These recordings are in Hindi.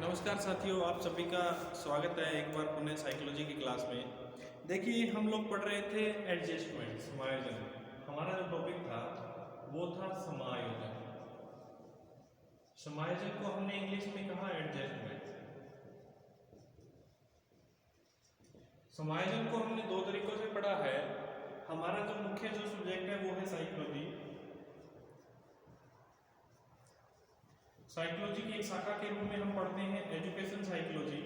नमस्कार साथियों, आप सभी का स्वागत है एक बार पुनः साइकोलॉजी की क्लास में। देखिए, हम लोग पढ़ रहे थे एडजस्टमेंट, समायोजन। हमारा जो टॉपिक था वो था समायोजन। समायोजन को हमने इंग्लिश में कहा एडजस्टमेंट। समायोजन को हमने दो तरीकों से पढ़ा है। हमारा जो मुख्य जो सब्जेक्ट है वो है साइकोलॉजी। साइकोलॉजी की एक शाखा के रूप में हम पढ़ते हैं एजुकेशन साइकोलॉजी।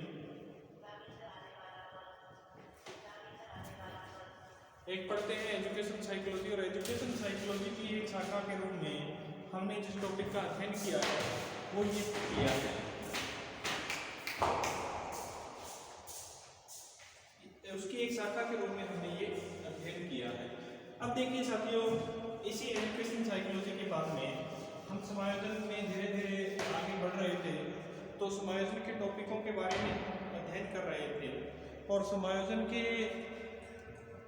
एक पढ़ते हैं एजुकेशन साइकोलॉजी, और एजुकेशन साइकोलॉजी की एक शाखा के रूप में हमने जिस टॉपिक का अध्ययन किया है वो ये किया है। उसकी एक शाखा के रूप में हमने ये अध्ययन किया है। अब देखिए साथियों, इसी एजुकेशन साइकोलॉजी के बाद में हम समायोजन में धीरे धीरे आगे बढ़ रहे थे, तो समायोजन के टॉपिकों के बारे में अध्ययन कर रहे थे, और समायोजन के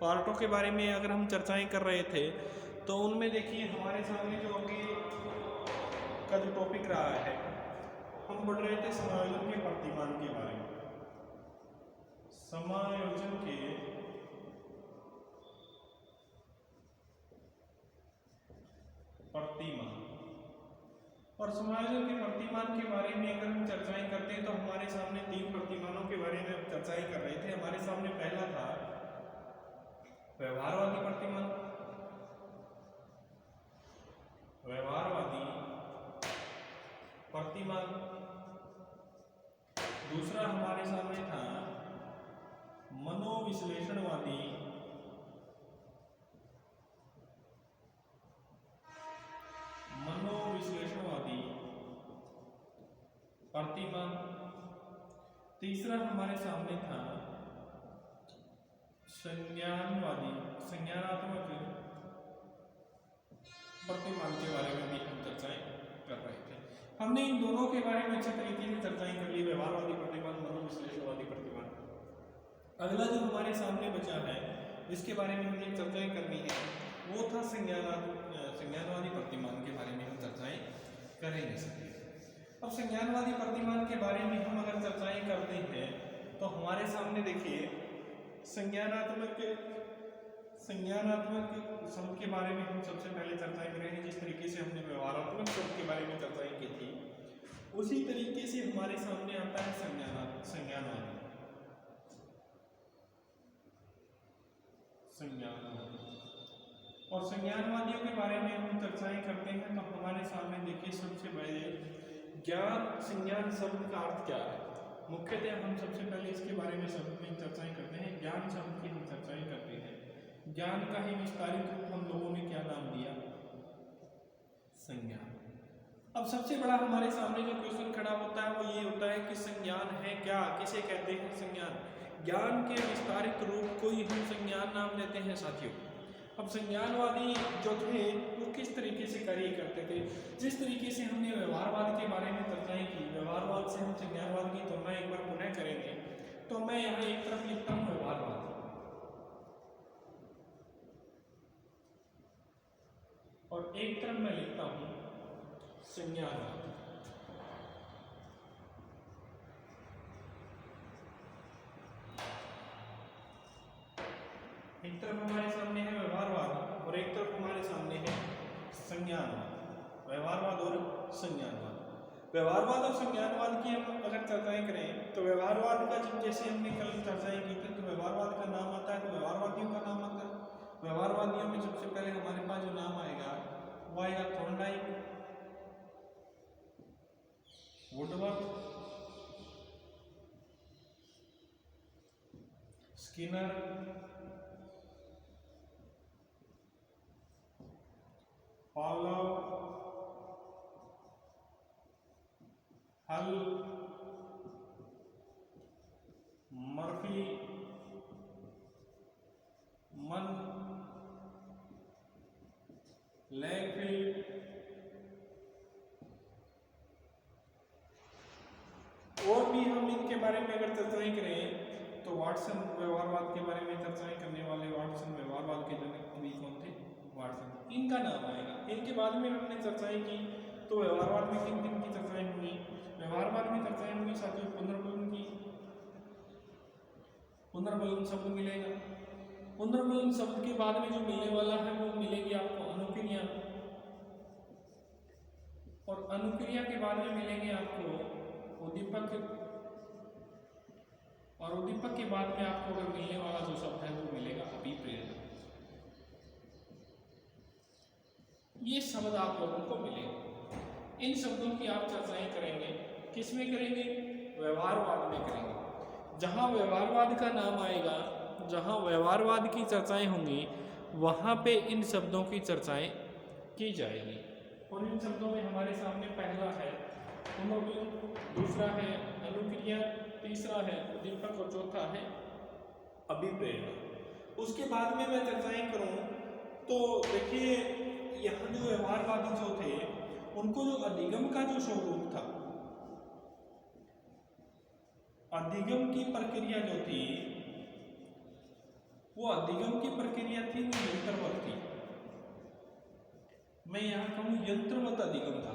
पार्टों के बारे में अगर हम चर्चाएं कर रहे थे तो उनमें देखिए हमारे सामने जो आगे का जो टॉपिक रहा है, हम पढ़ रहे थे समायोजन के प्रतिमान के बारे में। समायोजन के प्रतिमान, और समायोजन के प्रतिमान के बारे में अगर हम चर्चाएं करते हैं तो हमारे सामने तीन प्रतिमानों के बारे में चर्चाएं कर रहे थे। हमारे सामने पहला था व्यवहारवादी प्रतिमान, व्यवहारवादी प्रतिमान। दूसरा हमारे सामने था मनोविश्लेषणवादी प्रतिमान। तीसरा हमारे सामने था संज्ञानात्मक प्रतिमान के बारे में भी हम चर्चाएं कर रहे थे। हमने इन दोनों के बारे में अच्छे तरीके से चर्चाएं कर ली, व्यवहारवादी प्रतिमान, मनोविश्लेषणवादी प्रतिमान। अगला जो हमारे सामने बचा है जिसके बारे में हमें चर्चाएं करनी है वो था संज्ञानवादी प्रतिमान के बारे में हम चर्चाएं करेंगे। अब संज्ञानवादी प्रतिमान के बारे में हम अगर चर्चाएं करते हैं तो हमारे सामने देखिए संज्ञानात्मक शब्द के बारे में हम सबसे पहले चर्चाएं करेंगे। जिस तरीके से हमने व्यवहारात्मक शब्द के बारे में चर्चाएं की थी, उसी तरीके से हमारे सामने आता है संज्ञानवादी। और संज्ञानवादियों के बारे में हम चर्चाएं करते हैं तो हमारे सामने देखिए सबसे पहले ज्ञान संज्ञान शब्द का अर्थ क्या है। मुख्यतः हम सबसे पहले इसके बारे में शब्द में चर्चाएं करते हैं। ज्ञान शब्द की हम चर्चाएं करते हैं। ज्ञान का ही विस्तारित रूप हम लोगों ने क्या नाम दिया? संज्ञान। अब सबसे बड़ा हमारे सामने जो क्वेश्चन खड़ा होता है वो ये होता है कि संज्ञान है क्या, किसे कहते हैं संज्ञान? ज्ञान के विस्तारित रूप को ही हम संज्ञान नाम देते हैं साथियों। अब संज्ञानवादी जो थे वो किस तरीके से कार्य करते थे? जिस तरीके से हमने व्यवहारवाद के बारे में चर्चाएं की, व्यवहारवाद से हम संज्ञानवाद की तुलना एक बार पुनः करेंगे, तो मैं यहाँ एक तरफ लिखता हूँ व्यवहारवाद और एक तरफ मैं लिखता हूँ संज्ञानवाद। एक तरफ हमारे सामने है व्यवहारवाद और एक तरफ हमारे सामने है संज्ञानवाद। व्यवहारवाद और संज्ञानवाद। व्यवहारवाद और संज्ञानवाद की हम अगर चर्चाएं करें तो व्यवहारवाद का जैसे हमने कल चर्चाएं की थी, तो व्यवहारवाद का नाम आता है तो व्यवहारवादियों का नाम आता है। व्यवहारवादियों में सबसे पहले हमारे पास जो नाम आएगा वो आएगा थॉर्नडाइक, वुडवर्थ, स्किनर, पावलोव, हल, मर्फी, मन, लैंगफील्ड, और भी हम इनके बारे में अगर चर्चाएं करें तो वाटसन, व्यवहारवाद के बारे में चर्चाएं करने वाले वाटसन, व्यवहारवाद के जनक भी कौन थे? वाटसन, इनका नाम आएगा। इनके बाद में हमने चर्चाएं की तो व्यवहारवाद में किन किन की चर्चाएं होंगी? व्यवहारवाद में चर्चाएं होंगी साथियों पुनर्बलन की। पुनर्बलन शब्द मिलेगा। पुनर्बलन शब्द के बाद में जो मिलने वाला है वो मिलेगी आपको अनुक्रिया, और अनुक्रिया के बाद में मिलेंगे आपको उद्दीपक, और उद्दीपक के बाद में आपको अगर मिलने वाला जो शब्द है वो मिलेगा अभिप्रेरणा। ये शब्द आप लोगों को मिलेंगे। इन शब्दों की आप चर्चाएं करेंगे, किसमें करेंगे? व्यवहारवाद में करेंगे। जहां व्यवहारवाद का नाम आएगा, जहां व्यवहारवाद की चर्चाएं होंगी, वहां पे इन शब्दों की चर्चाएं की जाएगी। और इन शब्दों में हमारे सामने पहला है पुनर्बलन, दूसरा है अनुक्रिया, तीसरा है उद्दीपक और चौथा है अभिप्रेरणा। उसके बाद में मैं चर्चाएं करूं तो देखिए यहाँ जो व्यवहारवादी जो थे उनको जो अधिगम का जो स्वरूप था, अधिगम की प्रक्रिया जो थी वो अधिगम की प्रक्रिया थी वो यंत्रवत थी। मैं यहां कहूं यंत्रवत अधिगम था,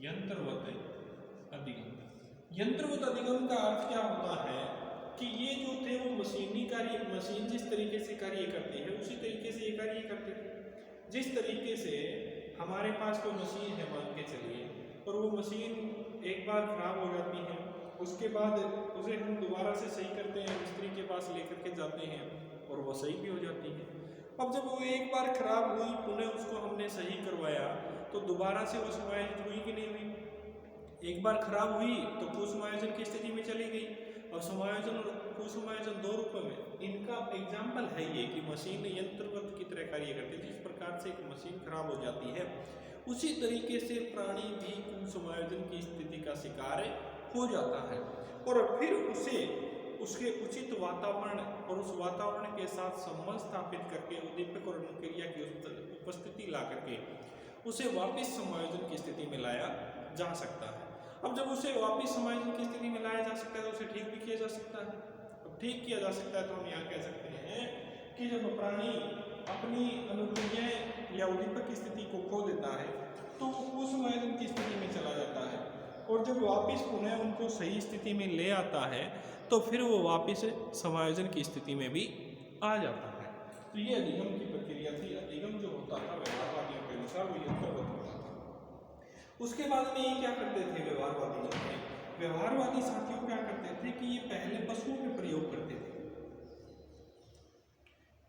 यंत्रवत अधिगम। यंत्रवत अधिगम का अर्थ क्या होता है कि ये जो थे वो मशीनी कार्य, मशीन जिस तरीके से कार्य करती है उसी तरीके से ये कार्य करते थे। जिस तरीके से हमारे पास कोई मशीन है मान के चलिए, और वो मशीन एक बार खराब हो जाती है, उसके बाद उसे हम दोबारा से सही करते हैं, मिस्त्री के पास लेकर के जाते हैं और वो सही भी हो जाती है। अब जब वो एक बार खराब हुई, पुनः उसको हमने सही करवाया, तो दोबारा से वो समायोजित हुई कि नहीं हुई? एक बार खराब हुई तो कुसमायोजन की स्थिति में चली गई। और समायोजन और कुसमायोजन दो रूपों में इनका एग्जाम्पल है ये कि मशीन यंत्रवत की तरह कार्य करती है। जिस प्रकार से एक मशीन खराब हो जाती है उसी तरीके से प्राणी भी कुसमायोजन की स्थिति का शिकार हो जाता है, और फिर उसे उसके उचित वातावरण और उस वातावरण के साथ संबंध स्थापित करके उद्दीपक और अनुक्रिया की उपस्थिति ला करके उसे वापस समायोजन की स्थिति में लाया जा सकता है। अब जब उसे वापस समायोजन की स्थिति में लाया जा सकता है तो उसे ठीक भी किया जा सकता है। अब ठीक किया जा सकता है तो हम यहाँ कह सकते हैं कि जब प्राणी अपनी अनुक्रिया या उद्दीपक की स्थिति को खो देता है तो वो कुसमायोजन की स्थिति में चला जाता है, और जब वापस पुनः उनको सही स्थिति में ले आता है तो फिर वो वापस समायोजन की स्थिति में भी आ जाता है। तो ये अधिगम की प्रक्रिया थी। अधिगम जो होता था व्यवहारवादियों के अनुसार वो यंत्रवत होता था। उसके बाद में ये क्या करते थे व्यवहारवादी जो थे, व्यवहारवादी साथियों क्या करते थे कि ये पहले पशुओं पे प्रयोग करते थे।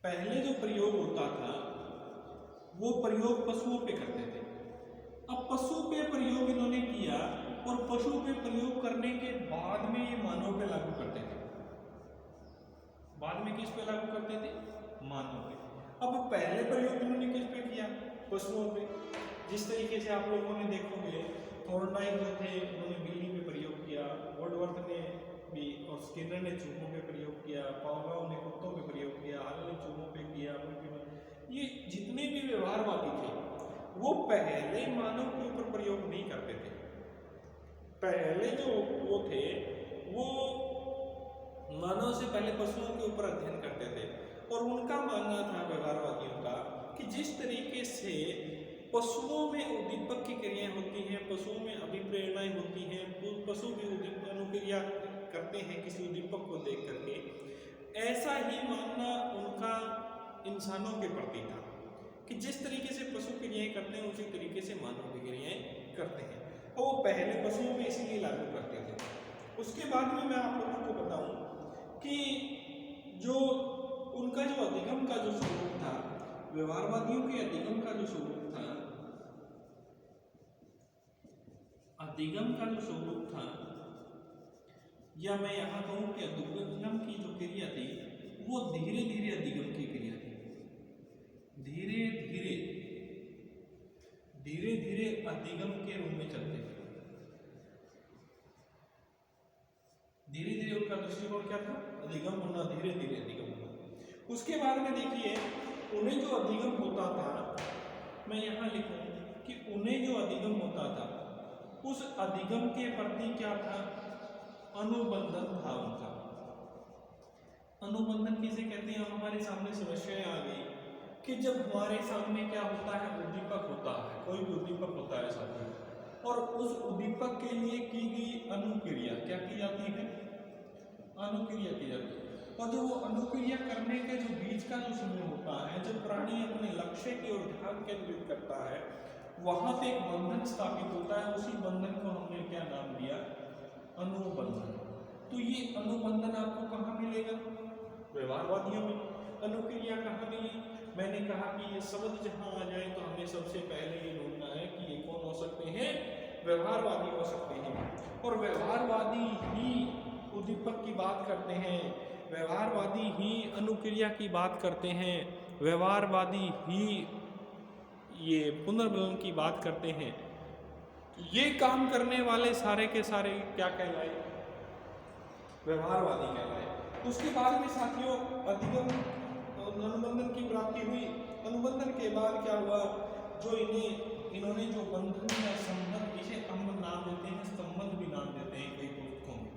पहले जो प्रयोग होता था वो प्रयोग पशुओं पे करते थे। अब पशु पे प्रयोग इन्होंने किया और पशु पे प्रयोग करने के बाद में ये मानव पे लागू करते थे। बाद में किस पे लागू करते थे? मानव पे। अब पहले प्रयोग इन्होंने किस पे किया? पशुओं पे। जिस तरीके से आप लोगों ने देखोगे थॉर्नडाइक जो थे उन्होंने बिल्ली पे प्रयोग किया, वुडवर्थ ने भी और स्किनर ने चूहों पे प्रयोग किया, पावलोव ने कुत्तों पे प्रयोग किया, हल ने चूहों पे किया। ये जितने भी व्यवहारवादी थे वो पहले मानव के ऊपर प्रयोग नहीं करते थे। पहले जो वो थे वो मानव से पहले पशुओं के ऊपर अध्ययन करते थे, और उनका मानना था व्यवहारवादियों का कि जिस तरीके से पशुओं में उद्दीपक की क्रियाएं होती हैं, पशुओं में अभिप्रेरणाएं होती हैं, पशु भी उद्दीपक अनुक्रिया करते हैं किसी उद्दीपक को देख करके, ऐसा ही मानना उनका इंसानों के प्रति था कि जिस तरीके से पशु क्रियाएं करते हैं उसी तरीके से मानव की क्रियाएं करते हैं। और वो पहले पशुओं में इसीलिए लागू करते थे। उसके बाद में मैं आप लोगों को बताऊं कि जो उनका जो अधिगम का जो स्वरूप था, व्यवहारवादियों के अधिगम का जो स्वरूप था, अधिगम का जो स्वरूप था, या मैं यहाँ कहूँ कि अधिगम की जो क्रिया थी वो धीरे धीरे अधिगम की क्रिया थी। धीरे धीरे धीरे धीरे अधिगम के रूप में चलते थे। धीरे धीरे उनका दृष्टिकोण क्या था? अधिगम होना, धीरे धीरे अधिगम होना। उसके बाद में देखिए उन्हें जो अधिगम होता था, मैं यहाँ लिखूं कि उन्हें जो अधिगम होता था उस अधिगम के प्रति क्या था? अनुबंधन था उनका। अनुबंधन किसे कहते हैं? हमारे सामने समस्याएं आ गई कि जब हमारे सामने क्या होता है, उद्दीपक होता है, कोई भी उद्दीपक होता है साथियों, और उस उद्दीपक के लिए की गई अनुक्रिया क्या की जाती है, अनुक्रिया की जाती है। और जो वो अनुक्रिया करने के जो बीच का जो समय होता है, जब प्राणी अपने लक्ष्य की ओर ध्यान केंद्रित करता है, वहां पे एक बंधन स्थापित होता है। उसी बंधन को हमने क्या नाम दिया, अनुबंधन। तो ये अनुबंधन आपको कहाँ मिलेगा, व्यवहारवादियों में। अनुक्रिया कहाँ मिली, मैंने कहा कि ये शब्द जहाँ आ जाए तो हमें सबसे पहले ये ढूंढना है कि ये कौन हो सकते हैं, व्यवहारवादी हो सकते हैं। और व्यवहारवादी ही उद्दीपक की बात करते हैं, व्यवहारवादी ही अनुक्रिया की बात करते हैं, व्यवहारवादी ही ये पुनर्मिलन की बात करते हैं। ये काम करने वाले सारे के सारे क्या कहलाए, व्यवहारवादी कहलाए। उसके बाद में साथियों अधिगम अनुबंधन की प्राप्ति हुई। अनुबंधन के बाद क्या हुआ, जो इन्होंने जो बंधन या संबंध, इसे हम नाम देते हैं, संबंध भी नाम देते हैं कई पुस्तकों में,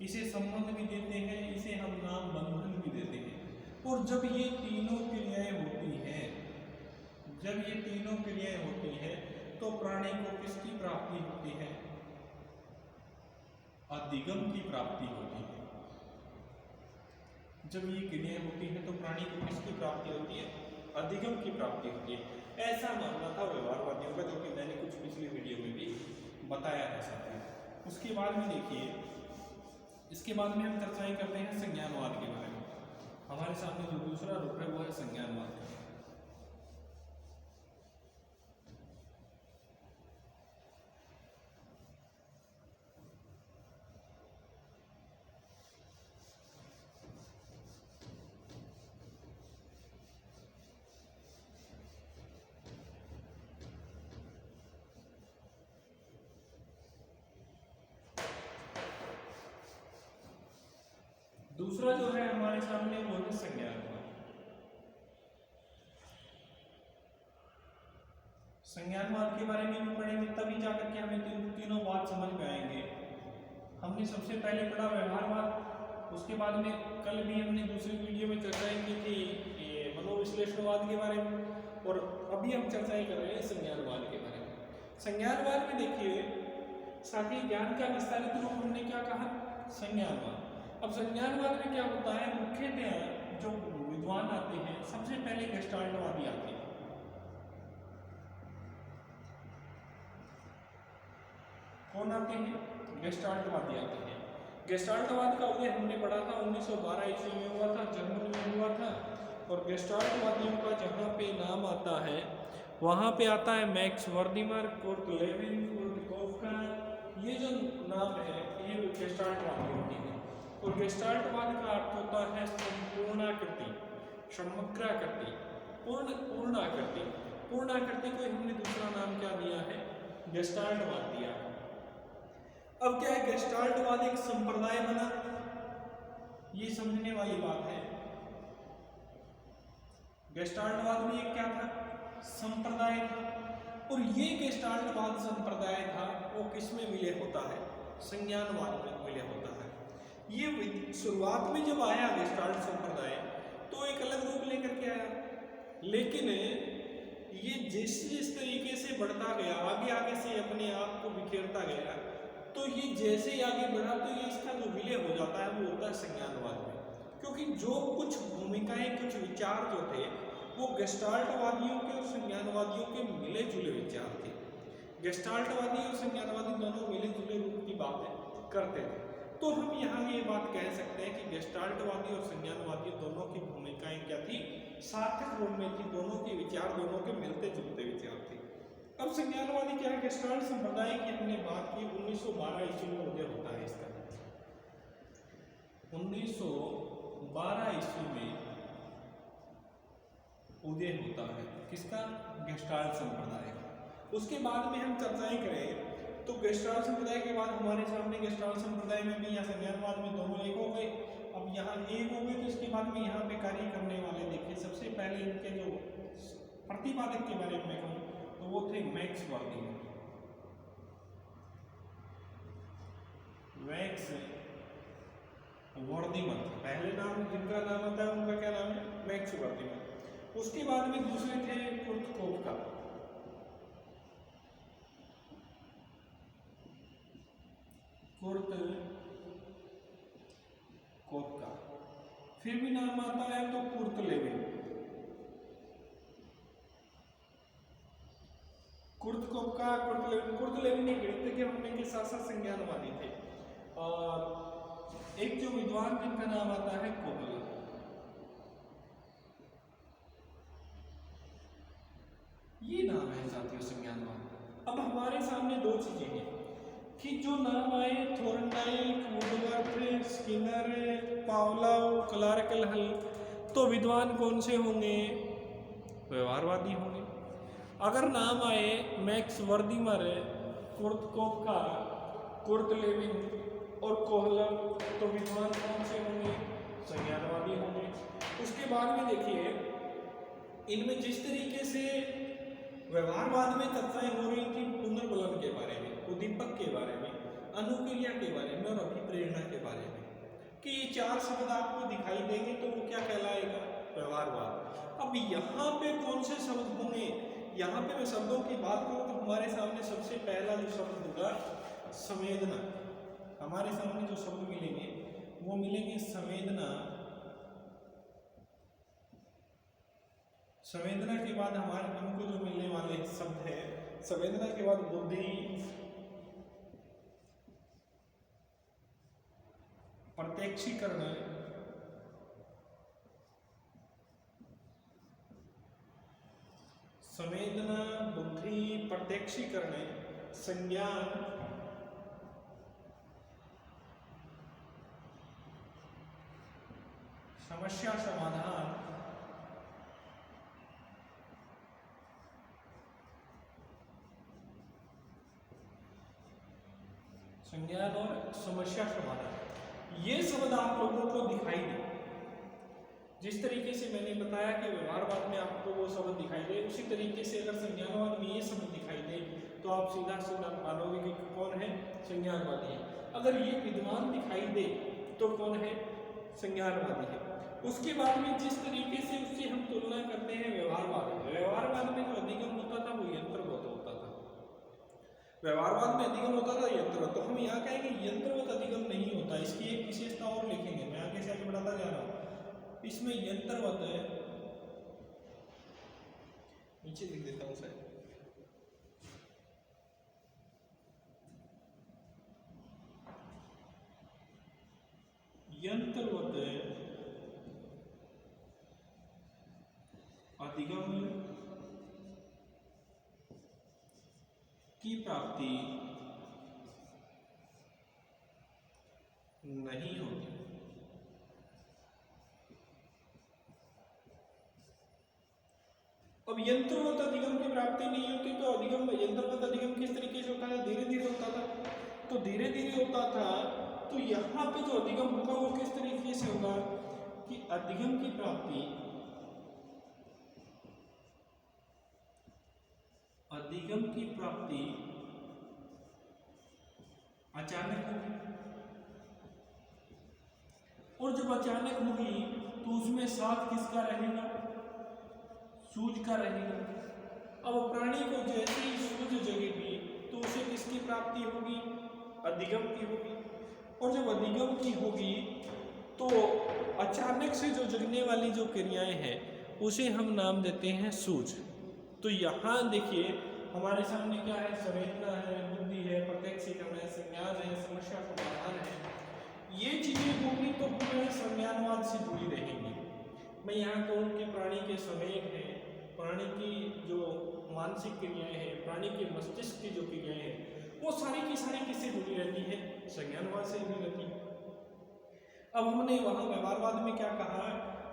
इसे संबंध भी देते हैं, इसे हम नाम बंधन भी देते हैं। और जब ये तीनों क्रियाएं होती हैं, जब ये तीनों क्रियाएं होती हैं तो प्राणी को किसकी प्राप्ति होती है, अधिगम की प्राप्ति होती है। जब ये क्रियाएं होती हैं तो प्राणी को किसकी प्राप्ति होती है, अधिगम की प्राप्ति होती है। ऐसा मानना था व्यवहारवादियों का, जो कि मैंने कुछ पिछली वीडियो में भी बताया था साथियों। उसके बाद में देखिए, इसके बाद में हम चर्चाएं करते हैं संज्ञानवाद के बारे में। हमारे सामने जो दूसरा रूप है वो है संज्ञानवाद। दूसरा जो है हमारे सामने वो है संज्ञानवाद। संज्ञानवाद के बारे में भी पढ़ेंगे, तभी जाकर के हमें तीनों बात समझ में आएंगे। हमने सबसे पहले पढ़ा व्यवहारवाद, उसके बाद में कल भी हमने दूसरी वीडियो में चर्चाएं की थी ये मनोविश्लेषणवाद के बारे में, और अभी हम चर्चाएं कर रहे हैं संज्ञानवाद के बारे में। संज्ञानवाद में देखिए साथी, ज्ञान का विस्तारित रूप हमने क्या कहा, संज्ञानवाद। अब संज्ञानवाद में क्या होता है, मुख्यतः जो विद्वान आते हैं, सबसे पहले गेस्टाल्टवादी आते हैं। कौन आते हैं, गेस्टाल्टवादी आते हैं। गेस्टाल्टवाद का उदय हमने पढ़ा था 1912 ईस्वी में हुआ था, जर्मनी में हुआ था। और गेस्टाल्टवादियों का जहाँ पे नाम आता है वहाँ पे आता है मैक्स वर्दिमर, कुर्ट लेविन, कुर्ट कोफका, ये जो नाम है ये गेस्टाल्टवादी होती है। और गेस्टाल्टवाद का अर्थ होता है संपूर्णाकृति, समग्राकृति, पूर्णाकृति। पूर्णाकृति को हमने दूसरा नाम क्या दिया है, गेस्टाल्टवाद दिया है। अब क्या है, गेस्टाल्टवाद एक संप्रदाय बना, ये समझने वाली बात है। गेस्टाल्टवाद में एक क्या था, संप्रदाय था। और ये गेस्टाल्टवाद संप्रदाय था वो किसमें विलय होता है, संज्ञानवाद में विलय होता है। ये शुरुआत में जब आया गेस्टाल्ट संप्रदाय तो एक अलग रूप लेकर के आया, लेकिन ये जिस तरीके से बढ़ता गया, आगे आगे से अपने आप को बिखेरता गया, तो ये जैसे ही आगे बढ़ा तो ये इसका जो विलय हो जाता है वो होता है संज्ञानवाद में। क्योंकि जो कुछ भूमिकाएं, कुछ विचार जो थे वो गेस्टाल्टवादियों के और संज्ञानवादियों के मिले जुले विचार थे। गेस्टाल्टवादी और संज्ञानवादी दोनों मिले जुले रूप की बातें करते थे। तो हम यहाँ ये बात कह सकते हैं कि गेस्टाल्टवादी और संज्ञानवादी दोनों की भूमिकाएं क्या थी, सार्थक रूप में थी। दोनों के विचार दोनों के मिलते जुलते विचार थे। अब संज्ञानवादी क्या है, गेस्टाल्ट संप्रदाय की हमने बात की 1912 ईस्वी में उदय होता है इसका। 1912 ईस्वी में उदय होता है किसका, गेस्टाल्ट संप्रदाय का। उसके बाद में हम चर्चाएं करें तो गेस्टाल्ट संप्रदाय के बाद हमारे सामने गेस्टाल्ट संप्रदाय में भी या संज्ञानवाद में दोनों एक हो गए। अब यहाँ एक हो गए तो इसके बाद में यहाँ पे कार्य करने वाले देखिए, सबसे पहले इनके जो प्रतिपादक के बारे में कहूँ तो वो थे मैक्स वर्दिमर। मैक्स वर्दिमर पहले नाम, जिनका नाम आता है उनका क्या नाम है, मैक्स वर्दिमर। उसके बाद में दूसरे थे कुर्तकोपका। कुर्तकोपका फिर भी नाम आता है तो कुर्तलेविन। कुर्तकोपका, कुर्तलेविन एक गणितज्ञ होने के साथ साथ संज्ञानवादी थे। और एक जो विद्वान जिनका नाम आता है कोहलर। ये नाम है साथियों संज्ञानवाद। अब हमारे सामने दो चीजें हैं कि जो नाम आए थोर्नडाइक, वुडवर्थ, स्किनर, पावलोव, क्लार्क हल, तो विद्वान कौन से होंगे? व्यवहारवादी होंगे। अगर नाम आए मैक्स वर्दिमर, कुर्तकोपका, कुर्तलेविन और कोहलर, तो विद्वान कौन से होंगे? संज्ञानवादी होंगे। उसके बाद में देखिए इनमें जिस तरीके से व्यवहारवाद में चर्चाएं हो रही थी पुनर्बलन के बारे में, उद्दीपक के बारे में, अनुक्रिया के बारे में और अभिप्रेरणा के बारे में, कि ये चार शब्द आपको दिखाई देंगे तो वो क्या कहलाएगा? व्यवहारवाद। अब यहाँ पे कौन से शब्द होंगे? यहाँ पे मैं शब्दों की बात करूँ तो हमारे सामने सबसे पहला जो शब्द होगा संवेदना। हमारे सामने जो शब्द मिलेंगे वो मिलेंगे संवेदना। संवेदना के बाद हमको जो मिलने वाले शब्द है, संवेदना के बाद बुद्धि, प्रत्यक्षीकरण, संवेदना, बुद्धि, प्रत्यक्षीकरण, संज्ञान, समस्या समाधान, संज्ञान और समस्या समाधान, ये शब्द आप लोगों को दिखाई दे। जिस तरीके से मैंने बताया कि व्यवहारवाद में आपको वो शब्द दिखाई दे, उसी तरीके से अगर संज्ञानवाद में ये शब्द दिखाई दे तो आप सीधा सीधा मानोगे कि कौन है? संज्ञानवादी है। अगर ये विद्वान दिखाई दे तो कौन है? संज्ञानवादी है। उसके बाद में जिस तरीके से उससे हम तुलना करते हैं व्यवहारवाद में जो अधिगम होता था वो यंत्रवत होता था। व्यवहारवाद में अधिगम होता था यंत्रवत, तो हम यहाँ कहेंगे यंत्रवत अधिगम नहीं होता। इसकी एक विशेषता और लिखेंगे, मैं आगे से आगे बढ़ाता जा रहा हूँ। इसमें यंत्रवत है, नीचे लिख देता हूँ शायद, यंत्रवत अधिगम की प्राप्ति नहीं होती। अब यंत्रवत अधिगम की प्राप्ति नहीं होती तो अधिगम, यंत्रवत अधिगम किस तरीके से होता है? धीरे धीरे होता था। तो धीरे धीरे होता था तो यहाँ पे जो अधिगम होगा वो किस तरीके से होगा कि अधिगम की प्राप्ति, अधिगम की प्राप्ति अचानक होगी। और जब अचानक होगी तो उसमें साथ किसका रहेगा? सूझ का रहेगा। अब प्राणी को जैसे ही सूझ जगेगी तो उसे किसकी प्राप्ति होगी? अधिगम की होगी। और जब अधिगम की होगी तो अचानक से जो जगने वाली जो क्रियाएं हैं उसे हम नाम देते हैं सूझ। तो यहाँ देखिए हमारे सामने क्या है? संवेदना है, बुद्धि है, प्रत्यक्षीकरण है, संज्ञान है, समस्या समाधान है। ये चीजें होंगी तो हमें संज्ञानवाद से जुड़ी रहेंगी। मैं यहाँ कहूँ कि प्राणी के संवेग हैं, प्राणी की जो मानसिक क्रियाएं हैं, प्राणी के मस्तिष्क की जो क्रियाएं हैं, वो सारी की सारी किससे जुड़ी रहती है? संज्ञानवाद से जुड़ी रहती है। अब हमने वहाँ व्यवहारवाद में क्या कहा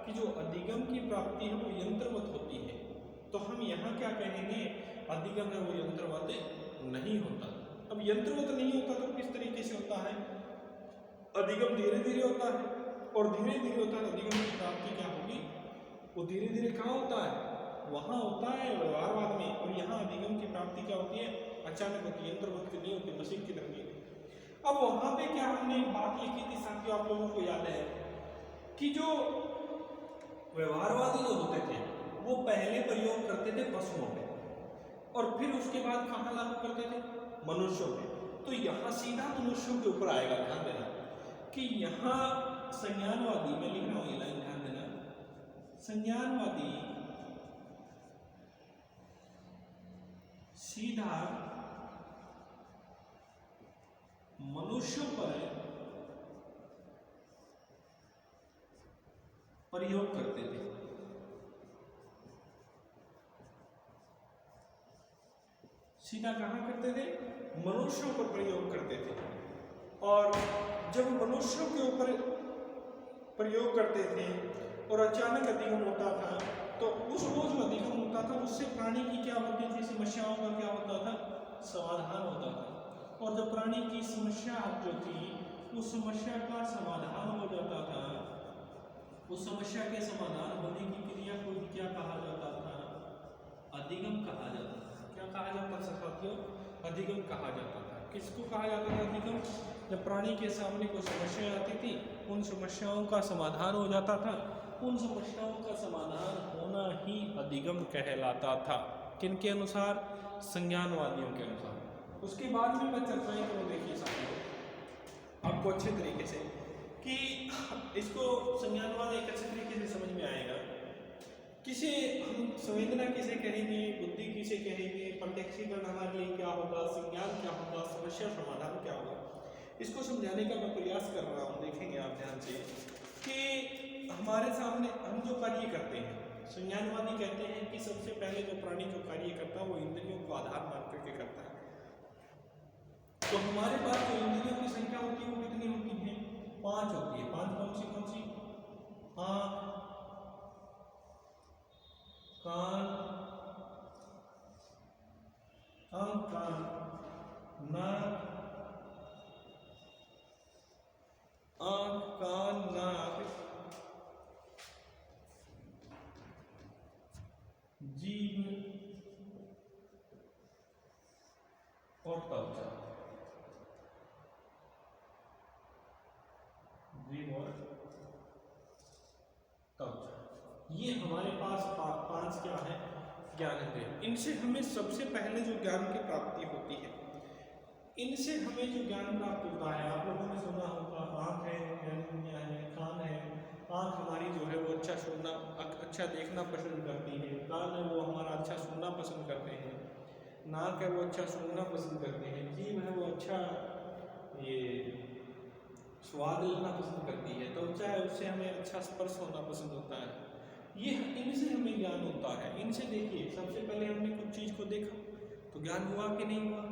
कि जो अधिगम की प्राप्ति है वो यंत्रवत होती है, तो हम यहाँ क्या कहेंगे? अधिगम है वो यंत्रवत नहीं होता। अब यंत्रवत नहीं होता तो किस तरीके से होता है? अधिगम धीरे धीरे होता है, और धीरे धीरे होता है अधिगम की प्राप्ति क्या होगी? वो धीरे धीरे कहाँ होता है? वहाँ होता है व्यवहारवाद में। और यहाँ अधिगम की प्राप्ति क्या होती है? अचानक होती है, यंत्रवत की नहीं होती, मशीन की तरह नहीं होती। अब वहाँ पे क्या हमने एक बात लिखी थी साथियों, आप लोगों को याद है कि जो व्यवहारवादी जो होते थे वो पहले प्रयोग करते थे पशुओं पे और फिर उसके बाद कहाँ लागू करते थे, मनुष्यों पे। तो यहाँ सीधा मनुष्यों के ऊपर आएगा। ध्यान देना कि यहाँ संज्ञानवादी, मैं लिख रहा हूँ ये लाइन, ध्यान देना, संज्ञानवादी सीधा मनुष्यों पर प्रयोग करते थे। सीधा कहाँ करते थे, मनुष्यों पर प्रयोग करते थे। और जब मनुष्यों के ऊपर प्रयोग करते थे और अचानक अधिगम होता था, तो उस वो जो अधिगम होता था उससे प्राणी की क्या होती थी, समस्याओं का क्या होता था, समाधान होता था। और जब प्राणी की समस्या जो थी उस समस्या का समाधान हो जाता था, उस समस्या के समाधान होने की क्रिया को क्या कहा जाता था, अधिगम कहा जाता था। क्या कहा जाता था साथियों, अधिगम कहा जाता था। किसको कहा जाता था अधिगम, जब प्राणी के सामने कोई समस्या आती थी, उन समस्याओं का समाधान हो जाता था, उन समस्याओं का समाधान होना ही अधिगम कहलाता था। किनके अनुसार, संज्ञानवादियों के अनुसार। उसके बाद में मैं चर्चाएं करूँ, देखिए साथियों आपको अच्छे तरीके से कि इसको संज्ञानवाद एक अच्छे तरीके से समझ में आएगा। किसे हम संवेदना किसे कहेंगे, बुद्धि किसे कहेंगे, प्रत्यक्षीकरण हमारे लिए क्या होगा, संज्ञान क्या होगा, समस्या समाधान क्या होगा, इसको समझाने का मैं प्रयास कर रहा हूँ। देखेंगे आप ध्यान से कि हमारे सामने हम जो कार्य करते हैं, संज्ञानवादी कहते हैं कि सबसे पहले जो प्राणी जो कार्य करता है वो इंद्रियों को आधार मान करके करता है। तो हमारे पास जो इंद्रियों की संख्या होती है वो कितनी होती है, 5 होती है। 5 कौन सी कौन सी, आँख, कान, नाक, आँख, कान, नाक, जीभ और त्वचा। जीभ और त्वचा, ये हमारे पास 5 क्या है, ज्ञानेंद्रिय। इनसे हमें सबसे पहले जो ज्ञान की प्राप्ति होती है, इनसे हमें जो ज्ञान प्राप्त होता है, आप लोगों ने सुना होगा आँख है, ज्ञानेंद्रिय है, कान है। आँख हमारी जो है वो अच्छा सुनना, अच्छा देखना पसंद करती है। कान है वो हमारा अच्छा सुनना पसंद करते हैं। नाक है वो अच्छा सूंघना पसंद करते हैं। जीभ है वो अच्छा ये स्वाद लेना पसंद करती है। त्वचा है उससे हमें अच्छा स्पर्श होना पसंद होता है। ये इनसे हमें ज्ञान होता है। इनसे देखिए, सबसे पहले हमने कुछ चीज़ को देखा तो ज्ञान हुआ कि नहीं हुआ।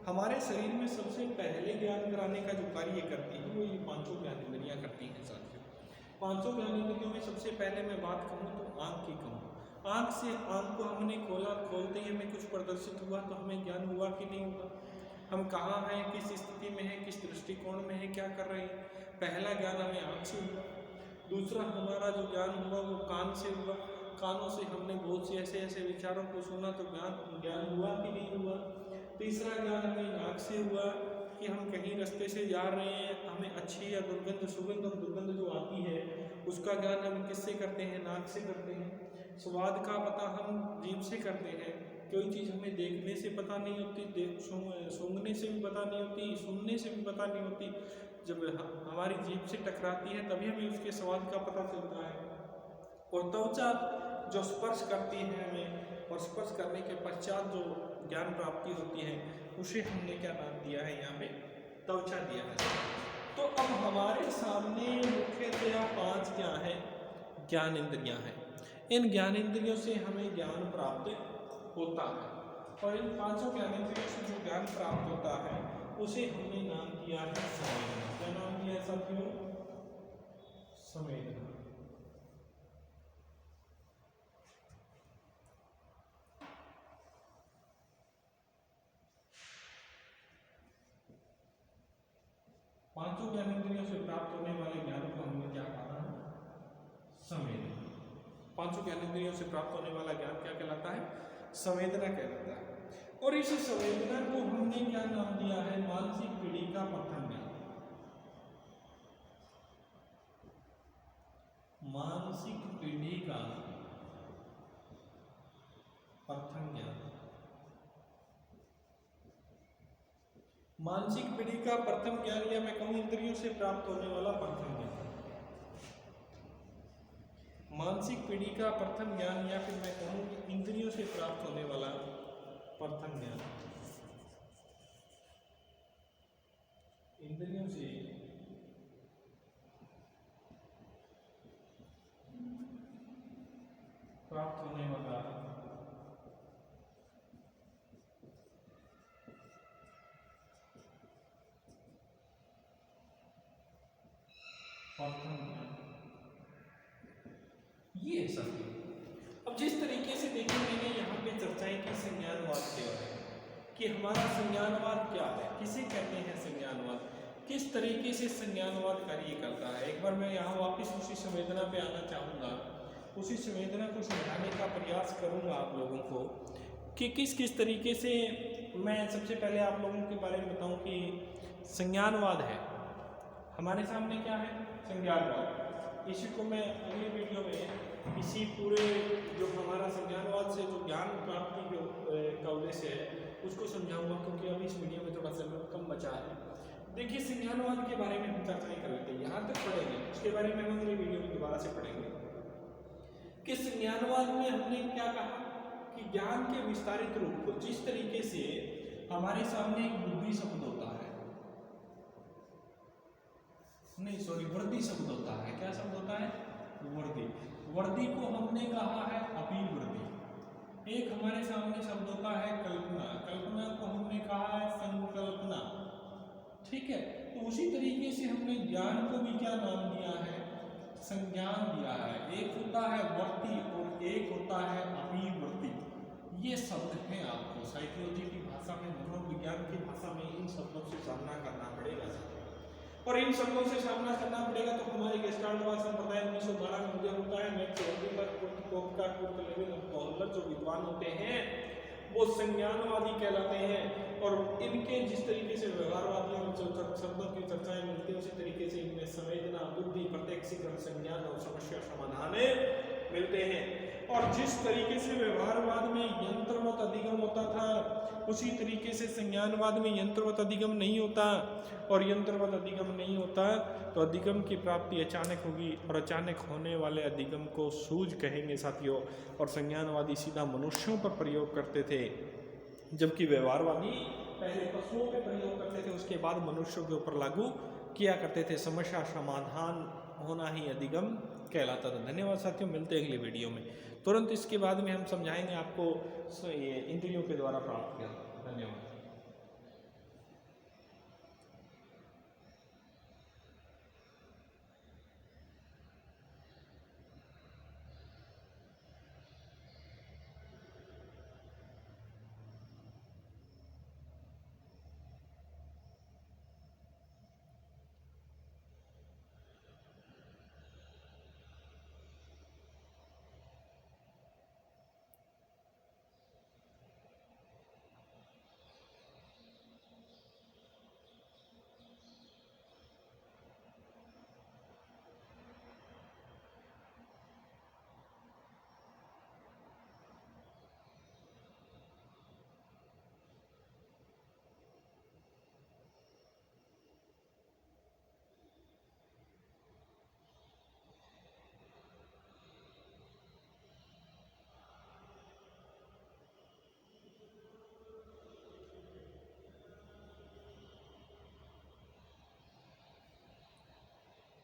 हमारे शरीर में सबसे पहले ज्ञान कराने का जो कार्य करती है वो ये 5 ज्ञानेंद्रियाँ करती हैं साथियों। 5 ज्ञानेंद्रियों में सबसे पहले मैं बात कहूँ तो आँख की कहूँ। आँख से, आँख को हमने खोला, खोलते ही हमें कुछ प्रदर्शित हुआ तो हमें ज्ञान हुआ कि नहीं हुआ। हम कहाँ हैं, किस स्थिति में हैं, किस दृष्टिकोण में हैं, क्या कर रहे हैं। पहला ज्ञान हमें आँख से हुआ। दूसरा हमारा जो ज्ञान हुआ वो कान से हुआ। कानों से हमने बहुत से ऐसे ऐसे विचारों को सुना तो ज्ञान हुआ कि नहीं हुआ। तीसरा ज्ञान हमें नाक से हुआ कि हम कहीं रास्ते से जा रहे हैं, हमें अच्छी या दुर्गंध, सुगंध और दुर्गंध जो आती है उसका ज्ञान हम किससे करते हैं, नाक से करते हैं। स्वाद का पता हम जीभ से करते हैं। कोई चीज़ हमें देखने से पता नहीं होती, सूंघने से भी पता नहीं होती, सुनने से भी पता नहीं होती। जब हमारी जीभ से टकराती है तभी हमें उसके स्वाद का पता चलता है। और त्वचा जो स्पर्श करती है हमें, और स्पर्श करने के पश्चात जो ज्ञान प्राप्ति होती है उसे हमने क्या नाम दिया है, यहाँ पे त्वचा दिया है। तो अब हमारे सामने मुख्यतया 5 क्या है, ज्ञान इंद्रियाँ हैं। इन ज्ञानेंद्रियों से हमें ज्ञान प्राप्त होता है और इन 5 ज्ञानेंद्रियों से जो ज्ञान प्राप्त होता है उसे हमने नाम दिया है संवेदना। क्या नाम दिया है साथियों, संवेदना। पांचों ज्ञानेंद्रियों से प्राप्त होने वाले ज्ञान को हमने क्या कहा है, संवेदना। 5 ज्ञानेंद्रियों से प्राप्त होने वाला ज्ञान क्या कहलाता है, संवेदना कहलाता है। और इस संवेदना को हमने क्या नाम दिया है, मानसिक पीढ़ी का प्रथम ज्ञान। मानसिक पीढ़ी का प्रथम ज्ञान। मानसिक पीढ़ी का प्रथम ज्ञान, या मैं कहूँ इंद्रियों से प्राप्त होने वाला प्रथम ज्ञान। मानसिक पीढ़ी का प्रथम ज्ञान, या फिर मैं कहूँ कि इंद्रियों से प्राप्त होने वाला प्रथम ज्ञान। इंद्रियों से प्राप्त होने वाला प्रथम ज्ञान, ये है सत्य। अब जिस तरीके से देखिए मैंने यहाँ पे चर्चाएं की संज्ञानवाद के बारे में, कि हमारा संज्ञानवाद क्या है, किसे कहते हैं संज्ञानवाद, किस तरीके से संज्ञानवाद कार्य करता है। एक बार मैं यहाँ वापस उसी संवेदना पे आना चाहूँगा, उसी संवेदना को समझाने का प्रयास करूँगा आप लोगों को कि किस किस तरीके से। मैं सबसे पहले आप लोगों के बारे में बताऊँ कि संज्ञानवाद है हमारे सामने क्या है, संज्ञानवाद। इसी को मैं अगले वीडियो में इसी पूरे जो हमारा संज्ञानवाद से जो ज्ञान प्राप्ति जो का उद्देश्य है उसको समझाऊंगा, क्योंकि अभी इस वीडियो में थोड़ा सा कम बचा है। देखिए संज्ञानवाद के बारे में हम चर्चाएं कर लेते हैं, यहाँ तक पढ़ेंगे, उसके बारे में हम अगले वीडियो में दोबारा से पढ़ेंगे कि संज्ञानवाद में हमने क्या कहा कि ज्ञान के विस्तारित रूप को, जिस तरीके से हमारे सामने एक बुद्धि शब्द होता है, वर्दी शब्द होता है। क्या शब्द होता है? वर्दी। वर्दी को हमने कहा है अभिवृद्धि। एक हमारे सामने शब्द होता है कल्पना, कल्पना को हमने कहा है संकल्पना। ठीक है, तो उसी तरीके से हमने ज्ञान को भी क्या नाम दिया है? संज्ञान दिया है। एक होता है वर्ती और एक होता है अभिवृद्धि। ये शब्द हैं, आपको साइकोलॉजी की भाषा में, मनोविज्ञान की भाषा में इन शब्दों से सामना करना पड़ेगा, और इन शब्दों से सामना करना पड़ेगा। तो हमारे गेस्टाल्टवाद संप्रदाय 1912 में मुझे होता है, जो विद्वान होते हैं वो संज्ञानवादी कहलाते हैं, और इनके जिस तरीके से व्यवहारवादियों में शब्दों की चर्चाएं मिलती है उसी तरीके से इनमें संवेदना, बुद्धि, प्रत्यक्षीकरण, संज्ञान और समस्या समाधान मिलते हैं। और जिस तरीके से व्यवहारवाद में यंत्रवत अधिगम होता था, उसी तरीके से संज्ञानवाद में यंत्रवत अधिगम नहीं होता, और यंत्रवत अधिगम नहीं होता तो अधिगम की प्राप्ति अचानक होगी, और अचानक होने वाले अधिगम को सूझ कहेंगे साथियों। और संज्ञानवादी सीधा मनुष्यों पर प्रयोग करते थे, जबकि व्यवहारवादी पहले पशुओं पर प्रयोग करते थे, उसके बाद मनुष्यों के ऊपर लागू किया करते थे। समस्या समाधान होना ही अधिगम कहलाता था। धन्यवाद साथियों, मिलते हैं अगले वीडियो में। तुरंत इसके बाद में हम समझाएंगे आपको इंद्रियों के द्वारा प्राप्त किया। धन्यवाद।